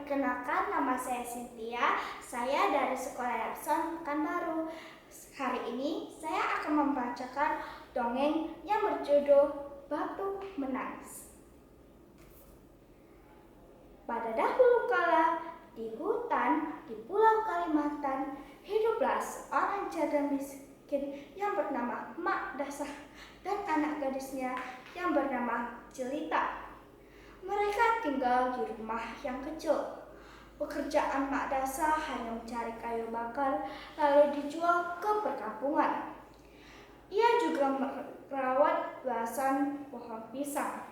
Perkenalkan, nama saya Cynthia. Saya dari Sekolah Epson Pekanbaru. Hari ini saya akan membacakan dongeng yang berjudul Batu Menangis. Pada dahulu kala, di hutan di Pulau Kalimantan, hiduplah seorang janda miskin yang bernama Mak Dasah dan anak gadisnya yang bernama Jelita. Mereka tinggal di rumah yang kecil. Pekerjaan Mak Dasah hanya mencari kayu bakar lalu dijual ke perkampungan. Ia juga merawat belasan pohon pisang,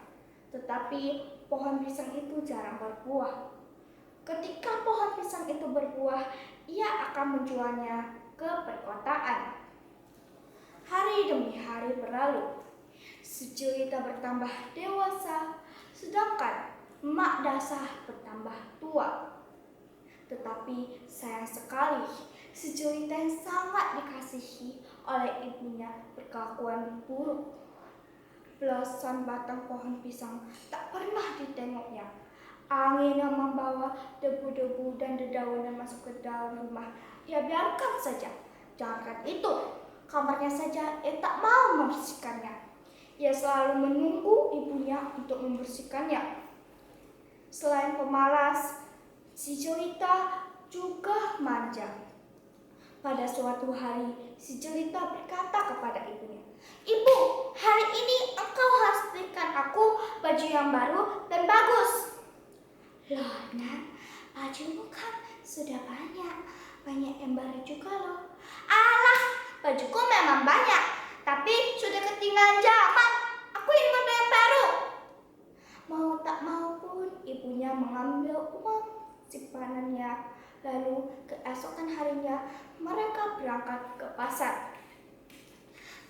tetapi pohon pisang itu jarang berbuah. Ketika pohon pisang itu berbuah, ia akan menjualnya ke perkotaan. Hari demi hari berlalu. Si Jelita bertambah dewasa, sedangkan Mak Dasah bertambah tua. Tetapi sayang sekali, si Jelita yang sangat dikasihi oleh ibunya berkelakuan buruk. Belasan batang pohon pisang tak pernah ditengoknya. Angin yang membawa debu-debu dan dedaunan masuk ke dalam rumah, ia biarkan saja. Jangankan itu, kamarnya saja ia tak mau membersihkannya. Ia selalu menunggu ibunya untuk membersihkannya. Selain pemalas, si Jelita juga manja. Pada suatu hari, si Jelita berkata kepada ibunya, "Ibu, hari ini engkau harus belikan aku baju yang baru dan bagus." "Loh, Nak, bajumu kan sudah banyak yang baru juga loh." "Alah, bajuku memang banyak, tapi sudah ketinggalan zaman. Aku ingin baju yang baru." Mau tak mau pun ibunya mengambil uang simpanannya. Lalu keesokan harinya mereka berangkat ke pasar.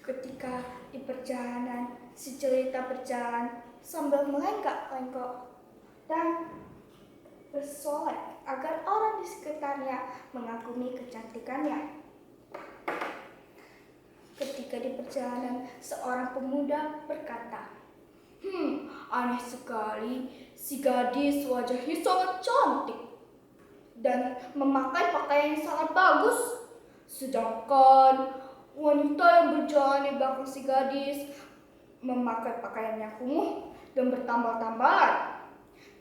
Ketika di perjalanan, si Jelita berjalan sambil melenggak-lenggok dan bersolek agar orang di sekitarnya mengagumi kecantikannya. Ketika di perjalanan, seorang pemuda berkata, "Aneh sekali, si gadis wajahnya sangat cantik dan memakai pakaian yang sangat bagus. Sedangkan wanita yang berjalan di belakang si gadis memakai pakaian yang kumuh dan bertambal-tambalan.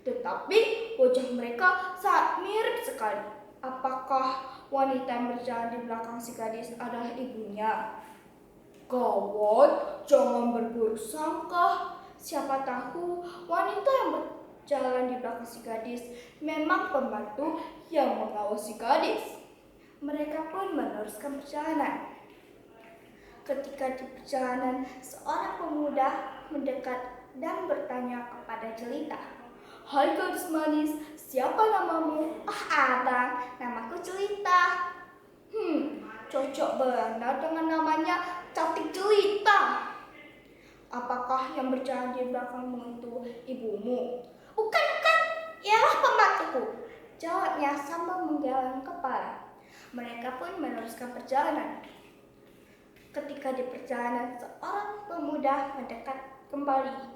Tetapi wajah mereka sangat mirip sekali. Apakah wanita yang berjalan di belakang si gadis adalah ibunya?" Gawat, jangan berburuk sangka. Siapa tahu wanita yang berjalan di belakang si gadis memang pembantu yang mengawasi gadis. Mereka pun meneruskan perjalanan. Ketika di perjalanan, seorang pemuda mendekat dan bertanya kepada Jelita, "Hai gadis manis, siapa namamu?" Abang, namaku Jelita." Cocok benar dengan namanya, cantik Jelita." "Apakah yang berjalan di belakangmu itu ibumu?" Bukan, ialah pembantuku," jawabnya sambil menggeleng kepala. Mereka pun meneruskan perjalanan. Ketika di perjalanan, seorang pemuda mendekat kembali.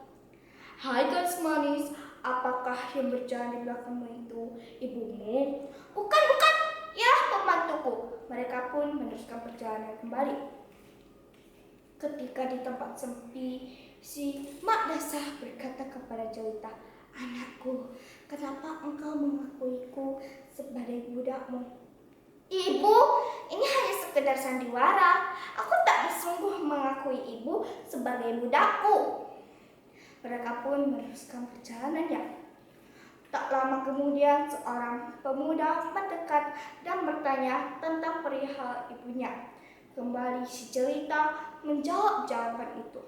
"Hai gadis manis, apakah yang berjalan di belakangmu itu ibumu?" Bukan, ialah pembantuku." Mereka pun meneruskan perjalanan kembali. Ketika di tempat sepi, si Mak Dasah berkata kepada Jelita, "Anakku, kenapa engkau mengakuiku sebagai budakmu?" "Ibu, ini hanya sekedar sandiwara. Aku tak bersungguh mengakui ibu sebagai budakku." Mereka pun meneruskan perjalanannya. Tak lama kemudian, seorang pemuda mendekat dan bertanya tentang perihal ibunya. Kembali si Jelita menjawab jawaban itu.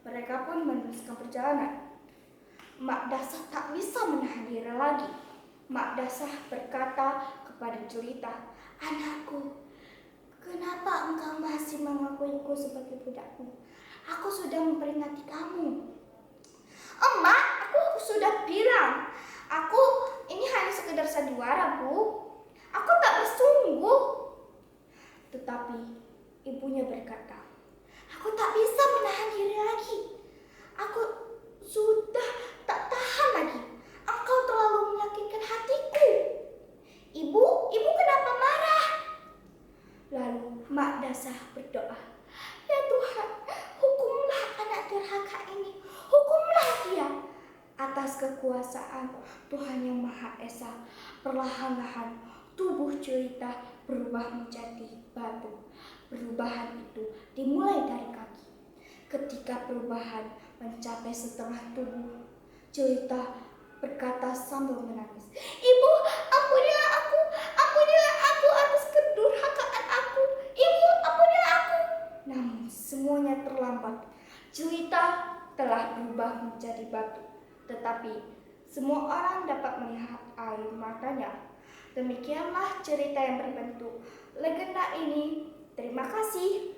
Mereka pun meneruskan perjalanan. Mak Dasah tak bisa menahan diri lagi. Mak Dasah berkata kepada Jelita, "Anakku, kenapa engkau masih mengakuiku sebagai budakmu? Aku sudah memperingati kamu." "Emak, aku sudah bilang, aku ini hanya sekedar sandiwara, Bu. Aku tak bersungguh." Tetapi ibunya berkata, "Aku tak bisa menahan diri lagi. Aku sudah tak tahan lagi. Engkau terlalu menyakitkan hatiku." atas kekuasaan Tuhan yang Maha Esa. Perlahan-lahan tubuh Jelita berubah menjadi batu. Perubahan itu dimulai dari kaki. Ketika perubahan mencapai setengah tubuh, Jelita berkata sambil menangis, "Ibu, ampunilah aku atas kedurhakaan aku. Ibu, ampunilah aku." Namun semuanya terlambat. Jelita telah berubah menjadi batu, tetapi semua orang dapat melihat air matanya. Demikianlah cerita yang berbentuk legenda ini. Terima kasih.